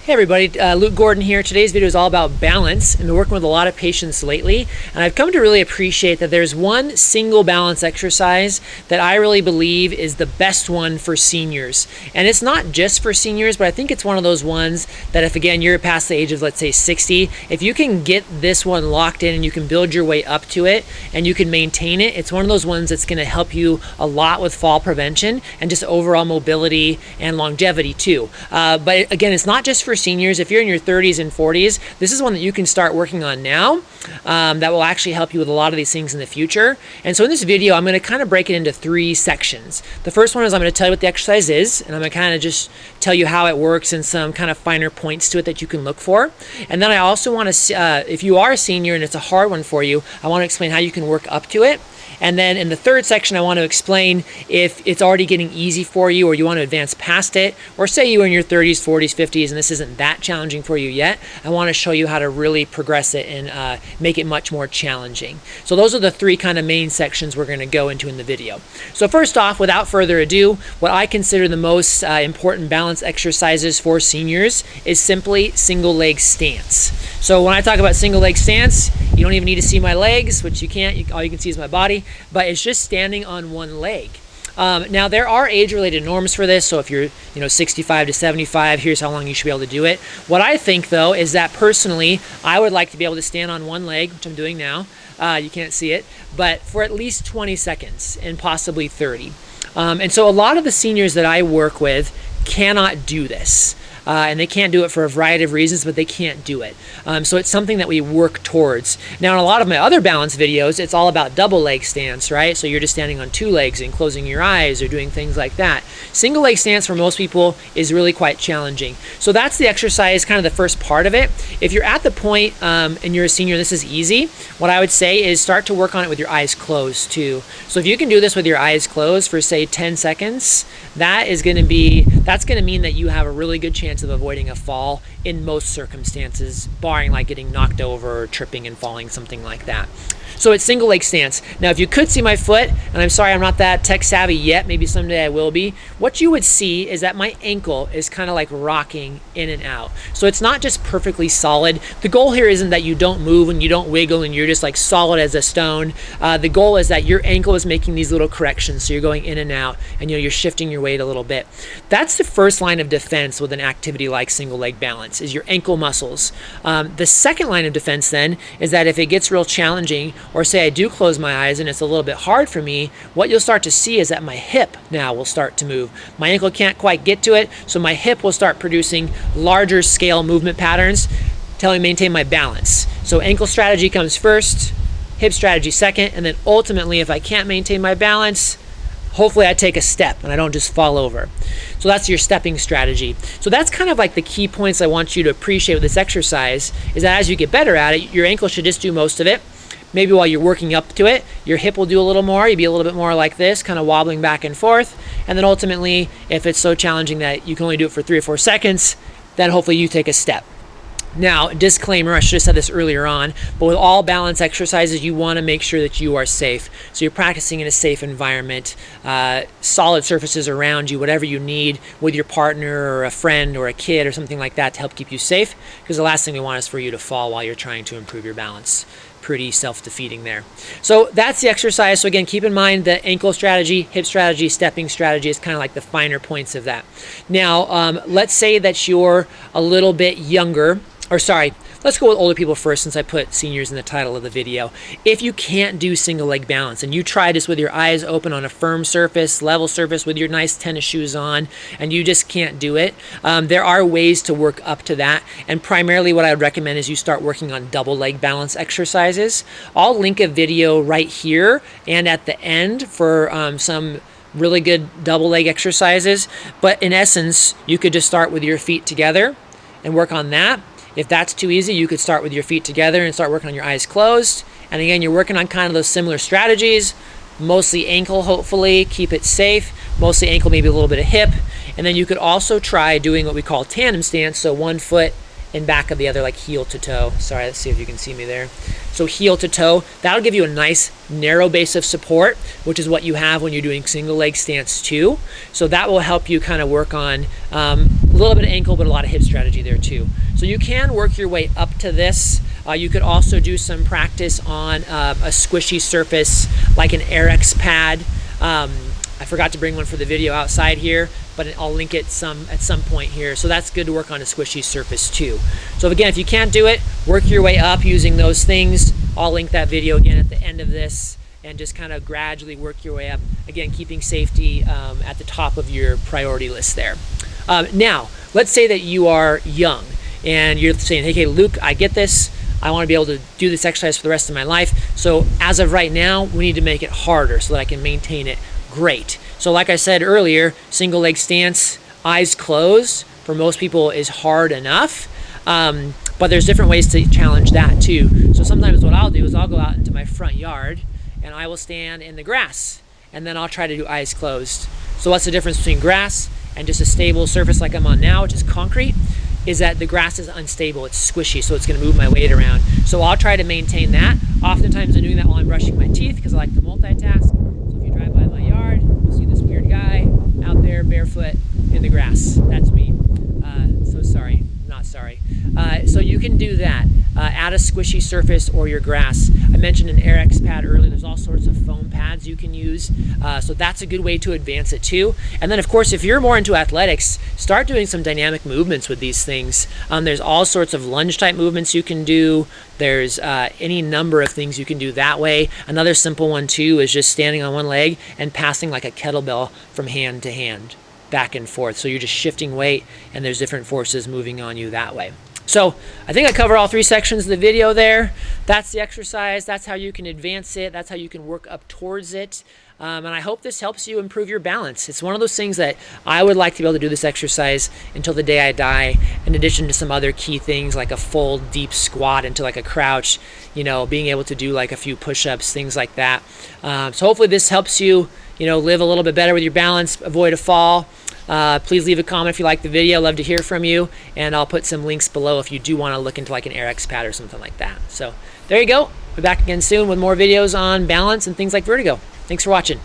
Hey everybody, Luke Gordon here. Today's video is all about balance. I've been working with a lot of patients lately, and I've come to really appreciate that there's one single balance exercise that I really believe is the best one for seniors. And it's not just for seniors, but I think it's one of those ones that if, again, you're past the age of, let's say, 60, if you can get this one locked in and you can build your way up to it and you can maintain it, it's one of those ones that's going to help you a lot with fall prevention and just overall mobility and longevity too. But again, it's not just for seniors. If you're in your 30s and 40s, this is one that you can start working on now that will actually help you with a lot of these things in the future. And so in this video, I'm going to kind of break it into three sections. The first one is I'm going to tell you what the exercise is, and I'm going to kind of just tell you how it works and some kind of finer points to it that you can look for. And then I also want to, if you are a senior and it's a hard one for you, I want to explain how you can work up to it. And then in the third section, I want to explain if it's already getting easy for you or you want to advance past it, or say you are in your 30s, 40s, 50s, and this isn't that challenging for you yet. I want to show you how to really progress it and make it much more challenging. So those are the three kind of main sections we're going to go into in the video. So first off, without further ado, what I consider the most important balance exercises for seniors is simply single leg stance. So when I talk about single leg stance, you don't even need to see my legs, which you can't. All you can see is my body, but it's just standing on one leg. Now there are age-related norms for this, so if you're 65 to 75, here's how long you should be able to do it. What I think though is that personally, I would like to be able to stand on one leg, which I'm doing now. You can't see it, but for at least 20 seconds and possibly 30. And so a lot of the seniors that I work with cannot do this. And they can't do it for a variety of reasons, but they can't do it. So it's something that we work towards. Now, in a lot of my other balance videos, it's all about double leg stance, right? So you're just standing on two legs and closing your eyes or doing things like that. Single leg stance for most people is really quite challenging. So that's the exercise, kind of the first part of it. If you're at the point and you're a senior, this is easy. What I would say is start to work on it with your eyes closed too. So if you can do this with your eyes closed for say 10 seconds, that's going to mean that you have a really good chance of avoiding a fall in most circumstances, barring like getting knocked over or tripping and falling, something like that. So it's single leg stance. Now, if you could see my foot, and I'm sorry I'm not that tech savvy yet, maybe someday I will be, what you would see is that my ankle is kind of like rocking in and out. So it's not just perfectly solid. The goal here isn't that you don't move and you don't wiggle and you're just like solid as a stone. The goal is that your ankle is making these little corrections, so you're going in and out and you're shifting your weight a little bit. That's the first line of defense with an activity like single leg balance, is your ankle muscles. The second line of defense then is that if it gets real challenging, or say I do close my eyes and it's a little bit hard for me, what you'll start to see is that my hip now will start to move. My ankle can't quite get to it, so my hip will start producing larger scale movement patterns to maintain my balance. So ankle strategy comes first, hip strategy second, and then ultimately if I can't maintain my balance, hopefully I take a step and I don't just fall over. So that's your stepping strategy. So that's kind of like the key points I want you to appreciate with this exercise, is that as you get better at it, your ankle should just do most of it. Maybe while you're working up to it, your hip will do a little more. You'll be a little bit more like this, kind of wobbling back and forth. And then ultimately, if it's so challenging that you can only do it for 3 or 4 seconds, then hopefully you take a step. Now, disclaimer, I should have said this earlier on, but with all balance exercises, you want to make sure that you are safe. So you're practicing in a safe environment, solid surfaces around you, whatever you need with your partner or a friend or a kid or something like that to help keep you safe, because the last thing we want is for you to fall while you're trying to improve your balance. Pretty self-defeating there. So that's the exercise. So again, keep in mind the ankle strategy, hip strategy, stepping strategy is kind of like the finer points of that. Now, let's say that you're a little bit younger, or sorry, let's go with older people first since I put seniors in the title of the video. If you can't do single leg balance and you try this with your eyes open on a firm surface, level surface with your nice tennis shoes on, and you just can't do it, there are ways to work up to that. And primarily what I would recommend is you start working on double leg balance exercises. I'll link a video right here and at the end for some really good double leg exercises. But in essence, you could just start with your feet together and work on that. If that's too easy, you could start with your feet together and start working on your eyes closed. And again, you're working on kind of those similar strategies, mostly ankle, hopefully, keep it safe, mostly ankle, maybe a little bit of hip. And then you could also try doing what we call tandem stance, so one foot in back of the other, like heel to toe. Sorry, let's see if you can see me there. So heel to toe, that'll give you a nice narrow base of support, which is what you have when you're doing single leg stance too. So that will help you kind of work on little bit of ankle, but a lot of hip strategy there too. So you can work your way up to this. You could also do some practice on a squishy surface like an RX pad. I forgot to bring one for the video outside here, but I'll link it at some point here. So that's good to work on a squishy surface too. So again, if you can't do it, work your way up using those things. I'll link that video again at the end of this, and just kind of gradually work your way up. Again, keeping safety at the top of your priority list there. Now, let's say that you are young and you're saying, hey, Luke, I get this. I want to be able to do this exercise for the rest of my life. So as of right now, we need to make it harder so that I can maintain it. Great. So like I said earlier, single leg stance, eyes closed, for most people is hard enough. But there's different ways to challenge that too. So sometimes what I'll do is I'll go out into my front yard and I will stand in the grass, and then I'll try to do eyes closed. So what's the difference between grass and just a stable surface like I'm on now, which is concrete, is that the grass is unstable, it's squishy, so it's gonna move my weight around. So I'll try to maintain that. Oftentimes I'm doing that while I'm brushing my teeth because I like to multitask. So if you drive by my yard, you'll see this weird guy out there barefoot in the grass. That's me. So sorry, not sorry. So you can do that. Add a squishy surface or your grass. I mentioned an RX pad earlier. There's all sorts of foam pads you can use. So that's a good way to advance it too. And then of course, if you're more into athletics, start doing some dynamic movements with these things. There's all sorts of lunge type movements you can do. There's any number of things you can do that way. Another simple one too is just standing on one leg and passing like a kettlebell from hand to hand, back and forth. So you're just shifting weight and there's different forces moving on you that way. So I think I covered all three sections of the video there. That's the exercise. That's how you can advance it. That's how you can work up towards it. And I hope this helps you improve your balance. It's one of those things that I would like to be able to do this exercise until the day I die, in addition to some other key things like a full deep squat into like a crouch, you know, being able to do like a few push-ups, things like that. So hopefully this helps you, live a little bit better with your balance, avoid a fall. Please leave a comment if you like the video. I'd love to hear from you, and I'll put some links below if you do want to look into like an RX pad or something like that. So there you go. We'll be back again soon with more videos on balance and things like vertigo. Thanks for watching.